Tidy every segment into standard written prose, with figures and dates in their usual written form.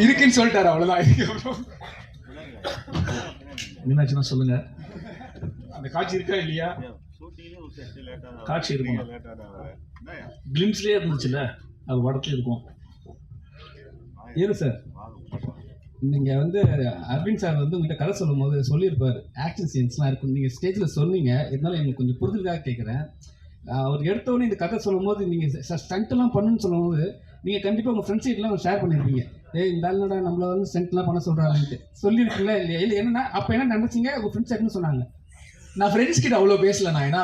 இருக்குன்னு சொல்லிட்டாரு, அவ்வளோதான். என்னாச்சுன்னா சொல்லுங்க. அந்த காட்சி இருக்கா இல்லையா? காட்சி இருக்கும், கிளிம்ஸ்லேயே இருந்துச்சுல்ல, அது படத்துல இருக்கும். இரு சார், நீங்கள் வந்து அரவிந்த் சார் வந்து உங்கள்கிட்ட கதை சொல்லும் போது சொல்லியிருப்பார் ஆக்ஷன் சீன்ஸ்லாம் இருக்கும். நீங்கள் ஸ்டேஜில் சொன்னீங்க, இருந்தாலும் எனக்கு கொஞ்சம் புரிதலுக்காக கேட்குறேன். அவர் எடுத்தவொடனே இந்த கதை சொல்லும் போது நீங்கள் ஸ்டண்ட்லாம் பண்ணுன்னு சொல்லும் போது நீங்கள் கண்டிப்பாக உங்கள் ஃப்ரெண்ட்ஸ் கிட்டலாம் ஷேர் பண்ணியிருப்பீங்க. இந்த ஆளுநடா நம்மளை வந்து ஸ்டண்ட்லாம் பண்ண சொல்கிறாங்கன்ட்டு சொல்லியிருக்கீங்களா இல்லையா? இல்லை என்னன்னா அப்போ என்ன நினச்சிங்க, உங்கள் ஃப்ரெண்ட்ஸ் என்ன சொன்னாங்க? நான் ஃப்ரெண்ட்ஸ் கிட்ட அவ்வளோ பேசல. நான் ஏன்னா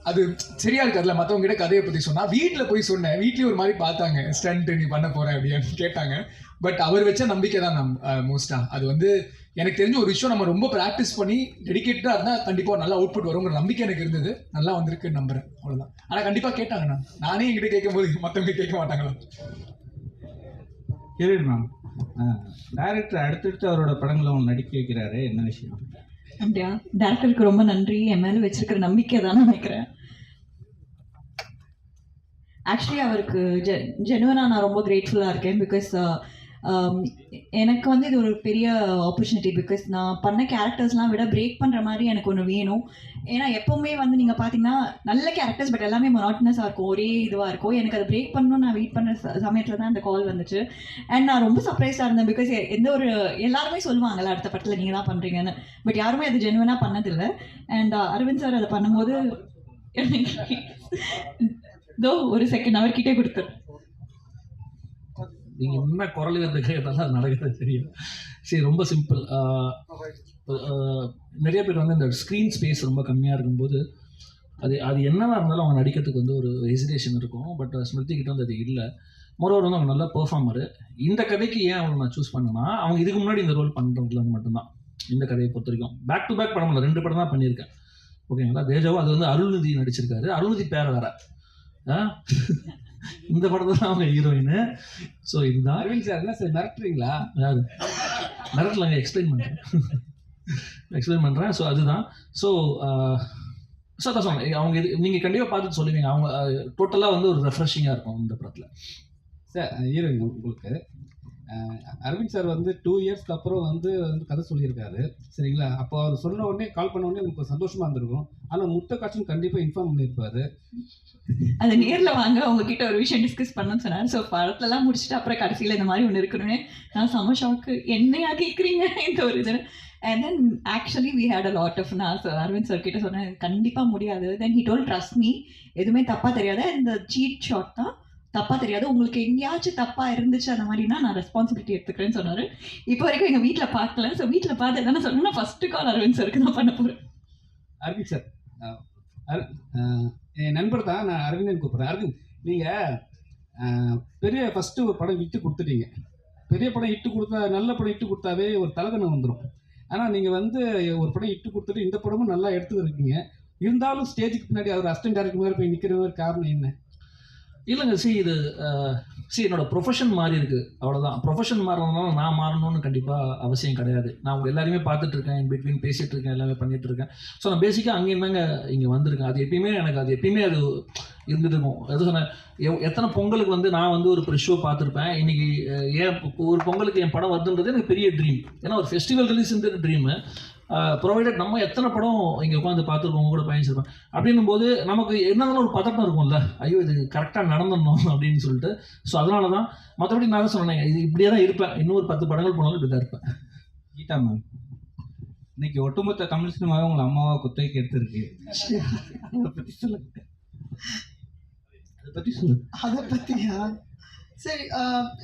அது சரியா இருக்காதுல்ல மற்றவங்க கிட்ட கதையை பற்றி சொன்னால். வீட்டில் போய் சொன்னேன், வீட்லேயும் ஒரு மாதிரி பார்த்தாங்க, ஸ்டண்ட் நீ பண்ண போகிறேன் அப்படின்னு கேட்டாங்க. பட் அவர் வச்ச நம்பிக்கை தான் மோஸ்ட்டாக. அது வந்து எனக்கு தெரிஞ்ச ஒரு விஷயம், நம்ம ரொம்ப ப்ராக்டிஸ் பண்ணி டெடிக்கேட்டாக இருந்தால் கண்டிப்பாக நல்லா அவுட்புட் வருங்கிற நம்பிக்கை எனக்கு இருந்தது. நல்லா வந்திருக்குன்னு நம்புறேன், அவ்வளோதான். ஆனால் கண்டிப்பாக கேட்டாங்க, நானே என்கிட்ட கேட்கும் போது மற்றவங்க கேட்க மாட்டாங்களா? சரி மேம், டைரக்டர் அடுத்தடுத்து அவரோட படங்களை அவங்க நடிக்க வைக்கிறாரு, என்ன விஷயம்? அப்படியா? டேரக்டருக்கு ரொம்ப நன்றி. என் மேலே வச்சிருக்கிற நம்பிக்கை தான் நினைக்கிறேன். ஆக்சுவலி அவருக்கு ஜெனுவனாக நான் ரொம்ப கிரேட்ஃபுல்லாக இருக்கேன். பிகாஸ் எனக்கு வந்து இது ஒரு பெரிய ஆப்பர்ச்சுனிட்டி. பிகாஸ் நான் பண்ண கேரக்டர்ஸ்லாம் விட பிரேக் பண்ணுற மாதிரி எனக்கு ஒன்று வேணும். ஏன்னா எப்போவுமே வந்து நீங்கள் பார்த்தீங்கன்னா நல்ல கேரக்டர்ஸ் பட் எல்லாமே மொனாட்டனஸாக இருக்கும், ஒரே இதுவாக இருக்கும். எனக்கு அதை பிரேக் பண்ணணும்னு நான் வெயிட் பண்ணுற சமயத்தில் தான் அந்த கால் வந்துச்சு. அண்ட் நான் ரொம்ப சர்ப்ரைஸாக இருந்தேன். பிகாஸ் எந்த ஒரு எல்லாருமே சொல்லுவாங்கல்ல அடுத்த படத்தில் நீங்கள் தான் பண்ணுறீங்கன்னு, பட் யாருமே அது ஜெனுவனாக பண்ணதில்லை. அண்ட் அரவிந்த் சார் அதை பண்ணும்போது தோ ஒரு செகண்ட் அவர்கிட்டே கொடுத்தாரு. நீங்கள் என்ன குரல் கேட்டாலும் அது நடக்கிறது தெரியும். சரி, ரொம்ப சிம்பிள். நிறைய பேர் வந்து இந்த ஸ்க்ரீன் ஸ்பேஸ் ரொம்ப கம்மியாக இருக்கும்போது அது என்னவா இருந்தாலும் அவங்க நடிக்கிறதுக்கு வந்து ஒரு ஹெசிடேஷன் இருக்கும். பட் ஸ்மிருதி கிட்ட வந்து அது இல்லை. மொரோவர் வந்து அவங்க நல்ல பெர்ஃபார்மரு. இந்த கதைக்கு ஏன் அவங்க நான் சூஸ் பண்ணேன்னா, அவங்க இதுக்கு முன்னாடி இந்த ரோல் பண்ணுறதுல மட்டும்தான். இந்த கதையை பொறுத்த வரைக்கும் பேக் டு பேக் படம் இல்லை, 2 படம் தான் பண்ணியிருக்கேன். ஓகேங்களா? தேஜாவும் அது வந்து அருள்நிதி நடிச்சிருக்காரு. அருள்நிதி பேர் வேற. இந்த படத்துல தான் அவங்க ஹீரோயின். ஸோ இதுதான். அரவிந்த் சார் என்ன சார் மிரட்டுறீங்களா? யாரு மிரட்டலாங்க? எக்ஸ்பிளைன் பண்ணுறேன். ஸோ அதுதான். ஸோ அதான் சொன்னேன், அவங்க இது நீங்கள் கண்டிப்பாக பார்த்துட்டு சொல்லுவீங்க. அவங்க டோட்டலாக வந்து ஒரு ரெஃப்ரெஷிங்காக இருக்கும் இந்த படத்தில். சார் ஹீரோயின் உங்களுக்கு அரவிந்த் சார் வந்து 2 இயர்ஸ்க்கு அப்புறம் வந்து கதை சொல்லியிருக்காரு, சரிங்களா? அப்போ அவர் சொன்ன உடனே கால் பண்ண உடனே உங்களுக்கு சந்தோஷமாக இருந்திருக்கும். ஆனால் முத்த காட்சின்னு கண்டிப்பாக இன்ஃபார்ம் பண்ணியிருப்பாரு. அது நேரில் வாங்க உங்ககிட்ட ஒரு விஷயம் டிஸ்கஸ் பண்ணணும்னு சொன்னார். ஸோ படத்தெல்லாம் முடிச்சுட்டு அப்புறம் கடைசியில் இந்த மாதிரி ஒன்று இருக்கணும்னு நான் செம்ம ஷாக்கு. என்னையா கேட்குறீங்க இந்த ஒரு இது. And then actually we had a lot of நான் அரவிந்த் சார் கிட்ட சொன்னேன் கண்டிப்பாக முடியாது. Then he told trust me, எதுவுமே தப்பாக தெரியாது, இந்த சீட் ஷாட் தான் தப்பாக தெரியாது, உங்களுக்கு எங்கேயாச்சும் தப்பாக இருந்துச்சு அந்த மாதிரினா நான் ரெஸ்பான்சிபிலிட்டி எடுத்துக்கிறேன்னு சொன்னார். இப்போ வரைக்கும் எங்கள் வீட்டில் பார்க்கல. ஸோ வீட்டில் பார்த்து என்ன சொன்னா ஃபஸ்ட்டு கால் அரவிந்த் சாருக்கு தான் பண்ண போகிறேன். அரவிந்த் சார், என் நண்பர் தான், நான் அரவிந்தன் கூப்பிட்றேன். அரவிந்த், நீங்கள் பெரிய ஃபஸ்ட்டு ஒரு படம் விட்டு கொடுத்துட்டீங்க. பெரிய படம் இட்டு கொடுத்தா, நல்ல படம் இட்டு கொடுத்தாவே ஒரு தலகணம் வந்துடும். ஆனால் நீங்கள் வந்து ஒரு படம் இட்டு கொடுத்துட்டு இந்த படமும் நல்லா எடுத்துருக்கீங்க. இருந்தாலும் ஸ்டேஜுக்கு பின்னாடி அவர் அசிஸ்டன்ட் டைரக்டர் மாதிரி போய் நிற்கிற மாதிரி காரணம் என்ன? இல்லைங்க, இது என்னோட ப்ரொஃபஷன் மாறி இருக்குது, அவ்வளோதான். ப்ரொஃபஷன் மாறணும்னால நான் மாறணும்னு கண்டிப்பாக அவசியம் கிடையாது. நான் அவங்க எல்லாருமே பார்த்துட்டு இருக்கேன், இன் பிட்வீன் பேசிகிட்டு இருக்கேன், எல்லாமே பண்ணிகிட்டு இருக்கேன். ஸோ நான் பேசிக்காக அங்கே இருந்தாங்க இங்கே வந்திருக்கேன். அது எப்பயுமே அது இருந்துட்டு இருக்கும். எது சொன்னேன், எத்தனை பொங்கலுக்கு வந்து நான் வந்து ஒரு ப்ரெஷ் ஷோ பார்த்துருப்பேன். இன்றைக்கி ஏன் ஒரு பொங்கலுக்கு என் படம் வருதுன்றது எனக்கு பெரிய ட்ரீம். ஏன்னா ஒரு ஃபெஸ்டிவல் ரிலீஸ்ன்றது ட்ரீமு. ப்ரொவைடட் நம்ம எத்தனை படம் இங்கே உட்காந்து பார்த்துருக்கோம், கூட பயணிச்சிருப்பேன். அப்படின்னும் போது நமக்கு என்னன்னாலும் ஒரு பதட்டம் இருக்கும்ல, ஐயோ இது கரெக்டாக நடந்துடணும் அப்படின்னு சொல்லிட்டு. ஸோ அதனால தான். மற்றபடி நான் தான் சொன்னேன், இது இப்படியே தான் இருப்பேன். இன்னும் ஒரு 10 படங்கள் போனாலும் இப்படி தான் இருப்பேன். கீதா மேம், இன்னைக்கு ஒட்டுமொத்த தமிழ் சினிமாவே உங்களை அம்மாவா குத்தகைக்கு எடுத்துருக்கு. அதை பற்றி சொல்லுங்க. அதை பற்றியா? சரி,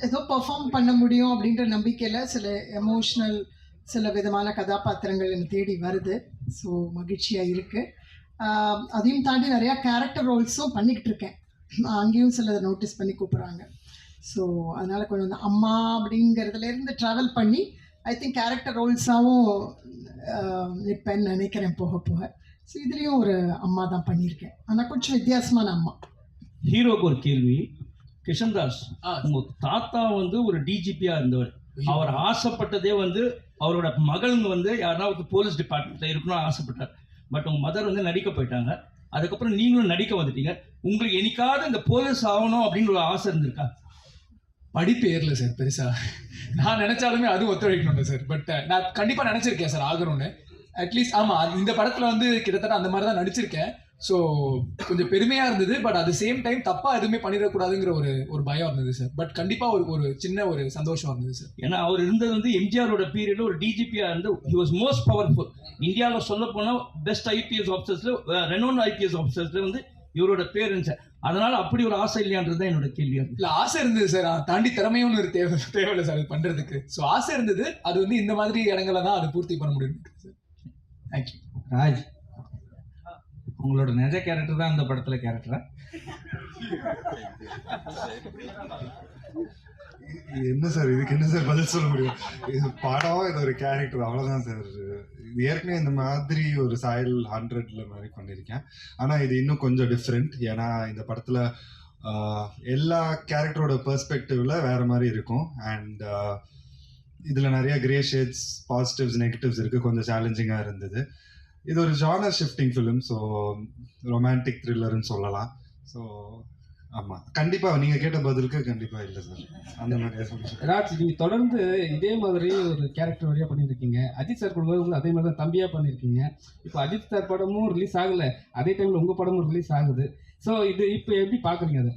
ஏதோ பெர்ஃபார்ம் பண்ண முடியும் அப்படின்ற நம்பிக்கையில் சில எமோஷ்னல் சில விதமான கதாபாத்திரங்கள் என்னை தேடி வருது. ஸோ மகிழ்ச்சியாக இருக்குது. அதையும் தாண்டி நிறையா கேரக்டர் ரோல்ஸும் பண்ணிக்கிட்டு இருக்கேன். அங்கேயும் சிலதை நோட்டீஸ் பண்ணி கூப்பிட்றாங்க. ஸோ அதனால் கொஞ்சம் அந்த அம்மா அப்படிங்கிறதுலேருந்து ட்ராவல் பண்ணி ஐ திங்க் கேரக்டர் ரோல்ஸாகவும் நிற்பேன்னு நினைக்கிறேன் போக போக. ஸோ இதுலேயும் ஒரு அம்மா தான் பண்ணியிருக்கேன், ஆனால் கொஞ்சம் வித்தியாசமான அம்மா. ஹீரோக்கு ஒரு கேள்வி. கிஷன்தாஸ், உங்கள் தாத்தா வந்து ஒரு டிஜிபியாக இருந்தவர். அவர் ஆசைப்பட்டதே வந்து அவரோட மகள்ங்க வந்து யாராவது போலீஸ் டிபார்ட்மெண்ட்டில் இருக்கணும்னு ஆசைப்பட்டார். பட் உங்கள் மதர் வந்து நடிக்க போயிட்டாங்க. அதுக்கப்புறம் நீங்களும் நடிக்க வந்துட்டீங்க. உங்களுக்கு என்னைக்காவது இந்த போலீஸ் ஆகணும் அப்படின்னு ஒரு ஆசை இருந்திருக்கா? படிப்பு ஏறல சார் பெருசா. நான் நினைச்சாலுமே அது ஒத்துழைக்கணும் சார். பட் நான் கண்டிப்பா நினைச்சிருக்கேன் சார் ஆகணும்னு. அட்லீஸ்ட் ஆமா, இந்த படத்துல வந்து கிட்டத்தட்ட அந்த மாதிரி தான் நடிச்சிருக்கேன். ஸோ கொஞ்சம் பெருமையா இருந்தது. பட் அது சேம் டைம் தப்பா எதுவுமே பண்ணிடக்கூடாதுங்கிற ஒரு பயம் இருந்தது சார். பட் கண்டிப்பா ஒரு சின்ன ஒரு சந்தோஷம் இருந்தது சார். ஏன்னா அவர் இருந்தது வந்து எம்ஜிஆரோட பீரியட்ல ஒரு டிஜிபியா இருந்து ஹி வாஸ் மோஸ்ட் பவர்ஃபுல். இந்தியாவில் சொல்ல போனால் பெஸ்ட் ஐபிஎஸ் ஆஃபீஸர்ஸ்ல ரெனோன் ஐபிஎஸ் ஆஃபீஸர்ஸ்ல வந்து இவரோட பேர் இருந்துச்சு. அதனால அப்படி ஒரு ஆசை இல்லையான்றது தான் என்னோட கேள்வியா இருக்கு. இல்ல ஆசை இருந்தது சார், தாண்டி திறமையும் ஒரு தேவையில்லை சார் அது பண்றதுக்கு. ஸோ ஆசை இருந்தது, அது வந்து இந்த மாதிரி இடங்களை தான் அது பூர்த்தி பண்ண முடியும் சார். தேங்க்யூ. ராஜ், உங்களோட நிஜ கேரக்டர் தான் இந்த படத்துல கேரக்டரா? என்ன சார் இதுக்கு என்ன சார் பதில் சொல்ல முடியும்? இது படம், இது ஒரு கேரக்டர், அவ்வளோதான் சார். ஏற்கனவே இந்த மாதிரி ஒரு சாயல் 100ல மாதிரி பண்ணியிருக்கேன். ஆனால் இது இன்னும் கொஞ்சம் டிஃப்ரெண்ட். ஏன்னா இந்த படத்தில் எல்லா கேரக்டரோட பெர்ஸ்பெக்டிவ்ல வேற மாதிரி இருக்கும். அண்ட் இதில் நிறைய கிரே ஷேட்ஸ், பாசிட்டிவ்ஸ், நெகட்டிவ்ஸ் இருக்குது. கொஞ்சம் சேலஞ்சிங்காக இருந்தது. இது ஒரு genre shifting film. So romantic த்ரில்லர்னு சொல்லலாம். ஸோ ஆமாம், கண்டிப்பாக நீங்கள் கேட்ட பதிலுக்கு கண்டிப்பாக இல்லை சார், அந்த மாதிரி. ராஜ், நீங்கள் தொடர்ந்து இதே மாதிரி ஒரு கேரக்டர் வழியாக பண்ணியிருக்கீங்க. அஜித் சார் கொடுக்கும்போது அதே மாதிரி தான் தம்பியாக பண்ணியிருக்கீங்க. இப்போ அஜித் சார் படமும் ரிலீஸ் ஆகலை, அதே டைமில் உங்கள் படமும் ரிலீஸ் ஆகுது. ஸோ இது இப்போ எப்படி பார்க்குறீங்க அதை?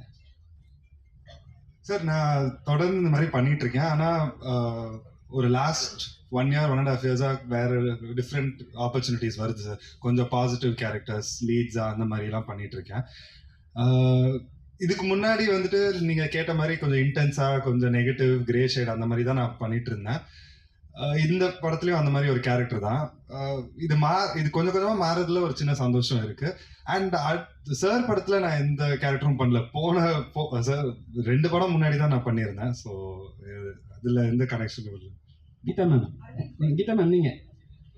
சார், நான் தொடர்ந்து இந்த மாதிரி பண்ணிட்டு இருக்கேன். ஆனால் ஒரு லாஸ்ட் 1 year 1.5 years வேற டிஃப்ரெண்ட் ஆப்பர்ச்சுனிட்டிஸ் வருது சார். கொஞ்சம் பாசிட்டிவ் கேரக்டர்ஸ், லீட்ஸா அந்த மாதிரிலாம் பண்ணிட்டு இருக்கேன். இதுக்கு முன்னாடி வந்துட்டு நீங்க கேட்ட மாதிரி கொஞ்சம் இன்டென்ஸா, கொஞ்சம் நெகட்டிவ், கிரே ஷேட் அந்த மாதிரி தான் நான் பண்ணிட்டு இருந்தேன். இந்த படத்துலயும் அந்த மாதிரி ஒரு கேரக்டர் தான். இது கொஞ்சம் கொஞ்சமா மாறதுல ஒரு சின்ன சந்தோஷம் இருக்கு. அண்ட் சார் படத்துல நான் எந்த கேரக்டரும் பண்ணல. சார் 2 படம் முன்னாடி தான் நான் பண்ணியிருந்தேன். ஸோ அதுல எந்த கனெக்ஷனும் இல்லை. கீதா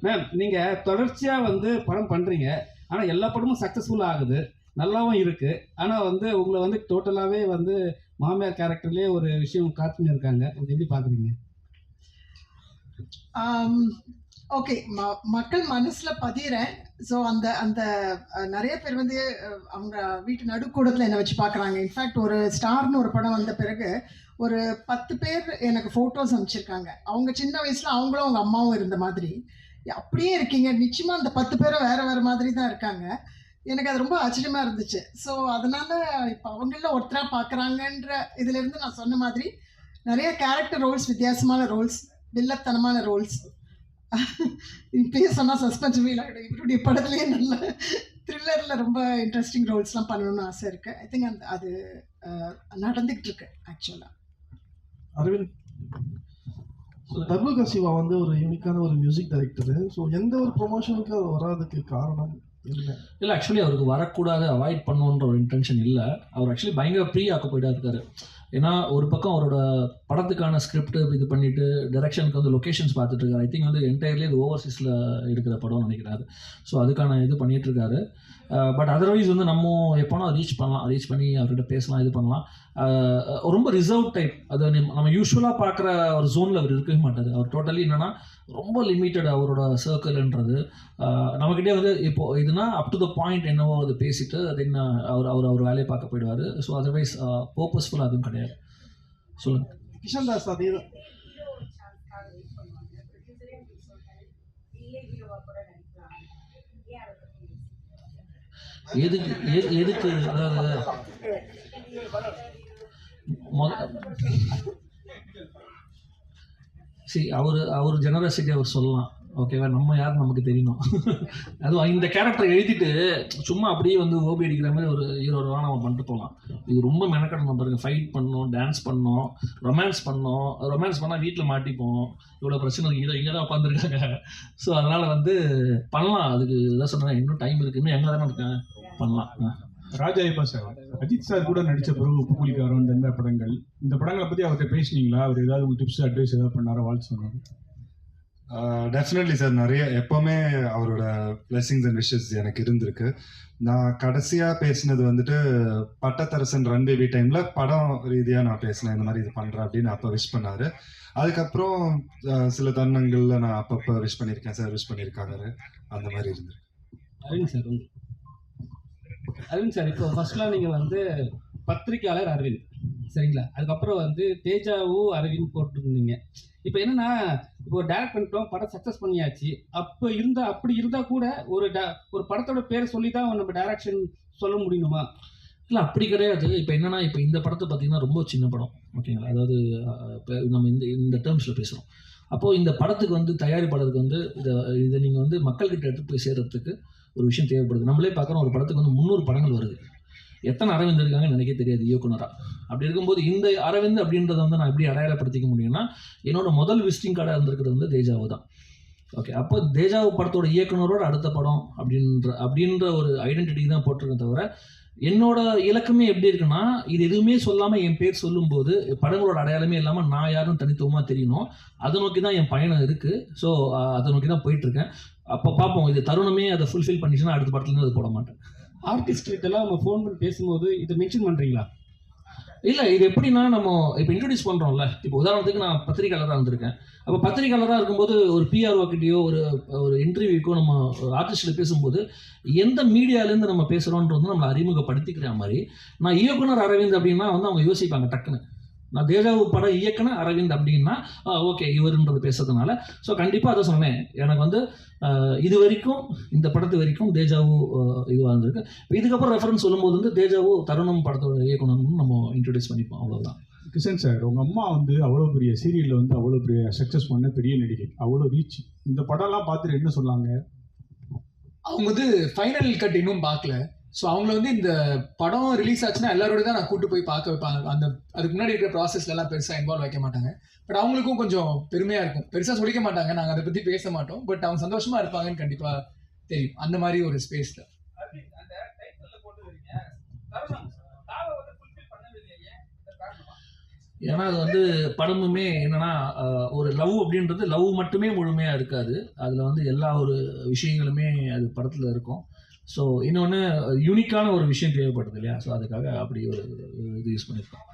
மேம், நீங்கள் தொடர்ச்சியாக வந்து படம் பண்ணுறீங்க. ஆனால் எல்லா படமும் சக்ஸஸ்ஃபுல்லாக ஆகுது, நல்லாவும் இருக்குது. ஆனால் வந்து உங்களை வந்து டோட்டலாகவே வந்து மாமியார் கேரக்டர்லேயே ஒரு விஷயம் காத்துன்னு இருக்காங்க. அது எப்படி பார்க்குறீங்க? ஓகே, மக்கள் மனசில் பதிகிறேன். ஸோ அந்த அந்த நிறைய பேர் வந்து அவங்க வீட்டு நடுக்கூடத்தில் என்னை வச்சு பார்க்குறாங்க. இன்ஃபேக்ட் ஒரு ஸ்டார்னு ஒரு படம் வந்த பிறகு ஒரு 10 பேர் எனக்கு ஃபோட்டோஸ் அனுப்பிச்சிருக்காங்க. அவங்க சின்ன வயசில் அவங்களும் அவங்க அம்மாவும் இருந்த மாதிரி அப்படியே இருக்கீங்க. நிச்சயமாக அந்த 10 பேரும் வேறு வேறு மாதிரி தான் இருக்காங்க. எனக்கு அது ரொம்ப ஆச்சரியமாக இருந்துச்சு. ஸோ அதனால் இப்போ அவங்களில் ஒருத்தராக பார்க்குறாங்கன்ற இதிலேருந்து நான் சொன்ன மாதிரி நிறைய கேரக்டர் ரோல்ஸ், வித்தியாசமான ரோல்ஸ், வில்லத்தனமான ரோல்ஸ், இப்பயே சொன்னால் சஸ்பென்ஸ் ஃபீல் ஆகிடும். இவருடைய படத்துலேயே நல்ல த்ரில்லரில் ரொம்ப இன்ட்ரெஸ்டிங் ரோல்ஸ்லாம் பண்ணணும்னு ஆசை இருக்குது. ஐ திங்க் அது நடந்துக்கிட்டு இருக்கு ஆக்சுவலாக. அரவிந்த், தர்புகா சிவா வந்து ஒரு யூனிக்கான ஒரு மியூசிக் டைரக்டரு. ஸோ எந்த ஒரு ப்ரொமோஷனுக்கு அவர் வராதுக்கு காரணம் இல்லை? இல்லை, ஆக்சுவலி அவருக்கு வரக்கூடாது, அவாய்ட் பண்ணணுன்ற ஒரு இன்டென்ஷன் இல்லை. அவர் ஆக்சுவலி பயங்கர ப்ரீ ஆக்குப்பைடாக இருக்காரு. ஏன்னா ஒரு பக்கம் அவரோட படத்துக்கான ஸ்கிரிப்ட் இது பண்ணிட்டு டைரக்ஷனுக்கு வந்து லொக்கேஷன்ஸ் பார்த்துட்டு இருக்காரு. ஐ திங்க் வந்து என்டையர்லி இது ஓவர்சீஸில் எடுக்கிற படம் நினைக்கிறாரு. ஸோ அதுக்கான இது பண்ணிட்டு இருக்காரு. பட் அதர்வைஸ் வந்து நம்ம எப்போனா ரீச் பண்ணி அவர்கிட்ட பேசலாம், இது பண்ணலாம். ரொம்ப ரிசர்வ் டைப். அது நம்ம யூஸ்வலாக பார்க்குற ஒரு ஜோனில் அவர் இருக்கவே மாட்டார். அவர் டோட்டலி என்னென்னா ரொம்ப லிமிட்டட் அவரோட சர்க்கிள்ன்றது. நம்மக்கிட்டே வந்து இப்போது இதுனா அப் டு த பாயிண்ட் என்னவோ அது பேசிட்டு தென் அவர் வேலையை பார்க்க போயிடுவார். ஸோ அதர்வைஸ் பர்பஸ்ஃபுல்லாக அதுவும் கிடையாது. சொல்லுங்கள். கிஷன் தாஸ் அதே எதுக்கு அதாவது அவர் ஜெனரசிட்டி அவர் சொல்லலாம். ஓகேவா, நம்ம யார் நமக்கு தெரியணும். அதுவும் இந்த கேரக்டர் எழுதிட்டு சும்மா அப்படியே வந்து ஓபி அடிக்கிற மாதிரி ஒரு ஹீரோவாக நம்ம பண்ணிட்டு போகலாம். இது ரொம்ப மெனக்கடணும் பாருங்க. ஃபைட் பண்ணோம், டான்ஸ் பண்ணோம், ரொமான்ஸ் பண்ணால் வீட்டில் மாட்டிப்போம். இவ்வளோ பிரச்சனை இங்கே தான் உட்காந்துருக்காங்க. ஸோ அதனால் வந்து பண்ணலாம். அதுக்கு இதான் சொன்னேன், இன்னும் டைம் இருக்குது, இன்னும் எங்கே தானே இருக்கேன், பண்ணலாம். ராஜா இப்போ சார், அஜித் சார் கூட நடித்த பிறகு உப்புக்குளிக்காரன் இந்த படங்கள், இந்த படங்களை பற்றி அவர்கிட்ட பேசினீங்களா? அவர் ஏதாவது உங்களுக்கு டிப்ஸ், அட்வைஸ் ஏதாவது பண்ணாரா, வாழ்த்து சொன்னார்? Definitely sir. நிறைய எப்போவுமே அவரோட பிளெஸிங்ஸ் அண்ட் விஷஸ் எனக்கு இருந்திருக்கு. நான் கடைசியாக பேசினது வந்துட்டு பட்டத்தரசன் ரன் பேபி டைமில் படம் ரீதியாக நான் பேசினேன். இந்த மாதிரி இது பண்ணுறேன் அப்படின்னு அப்போ விஷ் பண்ணார். அதுக்கப்புறம் சில தருணங்களில் நான் அப்பப்போ விஷ் பண்ணியிருக்கேன், சார் விஷ் பண்ணியிருக்காங்க, அந்த மாதிரி இருந்திருக்கு. அரவிந்த் சார், இப்போ ஃபர்ஸ்ட்லாம் நீங்கள் வந்து பத்திரிக்கையாளர் அரவிந்த், சரிங்களா? அதுக்கப்புறம் வந்து தேஜாவும் அரவிந்த் போட்டிருந்தீங்க. இப்போ என்னன்னா, இப்போ டைரக்ட் பண்ணிட்டோம், படம் சக்ஸஸ் பண்ணியாச்சு. அப்படி இருந்தா கூட ஒரு படத்தோட பேரை சொல்லி தான் நம்ம டைரக்ஷன் சொல்ல முடியுமா? இல்லை அப்படி கிடையாது. இப்போ என்னன்னா, இப்போ இந்த படத்தை பார்த்தீங்கன்னா ரொம்ப சின்ன படம், ஓகேங்களா? அதாவது இப்போ நம்ம இந்த டேர்ம்ஸில் பேசுகிறோம். அப்போது இந்த படத்துக்கு வந்து தயாரிப்பாளருக்கு வந்து இதை நீங்கள் வந்து மக்கள்கிட்ட எடுத்து போய் சேர்கிறதுக்கு ஒரு விஷயம் தேவைப்படுது. நம்மளே பார்க்குறோம், ஒரு படத்துக்கு வந்து 300 படங்கள் வருது. எத்தனை அரவிந்த் இருக்காங்கன்னு எனக்கே தெரியாது இயக்குனராக. அப்படி இருக்கும்போது இந்த அரவிந்த் அப்படின்றத வந்து நான் எப்படி அடையாளப்படுத்திக்க முடியும்னா, என்னோட முதல் விசிட்டிங் கார்டாக இருந்திருக்கிறது வந்து தேஜாவு தான். ஓகே, அப்போ தேஜாவு படத்தோட இயக்குனரோட அடுத்த படம் அப்படின்ற ஒரு ஐடென்டிட்டி தான் போட்டிருக்கேன். தவிர என்னோட இலக்கமே எப்படி இருக்குன்னா, இது எதுவுமே சொல்லாமல் என் பேர் சொல்லும்போது படங்களோட அடையாளமே இல்லாமல் நான் யாரும் தனித்துவமாக தெரியணும். அதை நோக்கி தான் என் பயணம் இருக்குது. ஸோ அதை நோக்கி தான் போயிட்டுருக்கேன். அப்போ பார்ப்போம், இது தருணமே அதை ஃபுல்ஃபில் பண்ணிச்சுன்னா அடுத்த படத்துலேருந்து அது போட மாட்டேன். ஆர்டிஸ்ட் கிட்டலாம் நம்ம ஃபோன் பண்ணி பேசும்போது இதை மென்ஷன் பண்ணுறீங்களா? இல்லை, இது எப்படின்னா, நம்ம இப்போ இன்ட்ரடியூஸ் பண்ணுறோம்ல. இப்போ உதாரணத்துக்கு நான் பத்திரிகையாளராக இருந்திருக்கேன். அப்போ பத்திரிகையாளராக இருக்கும்போது ஒரு பிஆர்ஓ கிட்டேயோ ஒரு இன்டர்வியூக்கோ நம்ம ஆர்டிஸ்ட்டில் பேசும்போது எந்த மீடியாலேருந்து நம்ம பேசுகிறோன்றது நம்மளை அறிமுகப்படுத்திக்கிற மாதிரி, நான் இயக்குனர் அரவிந்த் அப்படின்னா வந்து அவங்க யோசிப்பாங்க டக்குன்னு. நான் தேஜாவு படம் இயக்குனர் அரவிந்த் அப்படின்னா ஓகே இவருன்றது பேசுறதுனால. ஸோ கண்டிப்பாக அதை சொன்னேன். எனக்கு வந்து இது வரைக்கும் இந்த படத்து வரைக்கும் தேஜாவு இதுவாக இருந்திருக்கு. இதுக்கப்புறம் ரெஃபரன்ஸ் சொல்லும்போது வந்து தேஜாவு தருணம் படத்தோட இயக்குனர்னு நம்ம இன்ட்ரடியூஸ் பண்ணிப்போம், அவ்வளோதான். கிஷன் சார், உங்கள் அம்மா வந்து அவ்வளோ பெரிய சீரியலில் வந்து அவ்வளோ பெரிய சக்ஸஸ் பண்ண பெரிய நடிகை, அவ்வளோ ரீச். இந்த படம்லாம் பார்த்துட்டு என்ன சொன்னாங்க? அவங்க வந்து ஃபைனல் கட் இன்னும் பார்க்கல. ஸோ அவங்கள வந்து இந்த படம் ரிலீஸ் ஆச்சுன்னா எல்லாரோட தான் நான் கூட்டு போய் பார்க்க வைப்பாங்க. அதுக்கு முன்னாடி இருக்கிற ப்ராசஸ்லாம் பெருசாக இன்வால்வ் வைக்க மாட்டாங்க. பட் அவங்களுக்கும் கொஞ்சம் பெருமையாக இருக்கும். பெருசாக சொல்லிக்க மாட்டாங்க, நாங்கள் அதை பற்றி பேச மாட்டோம். பட் அவங்க சந்தோஷமாக இருப்பாங்கன்னு கண்டிப்பாக தெரியும், அந்த மாதிரி ஒரு ஸ்பேஸில். ஏன்னா அது வந்து படமுமே என்னன்னா, ஒரு லவ் அப்படின்றது லவ் மட்டுமே முழுமையாக இருக்காது. அதில் வந்து எல்லா ஒரு விஷயங்களுமே அது படத்தில் இருக்கும். ஸோ இன்னொன்று யூனிக்கான ஒரு விஷயம் தேவைப்படுது இல்லையா? ஸோ அதுக்காக அப்படி ஒரு இது யூஸ் பண்ணியிருக்கோம்.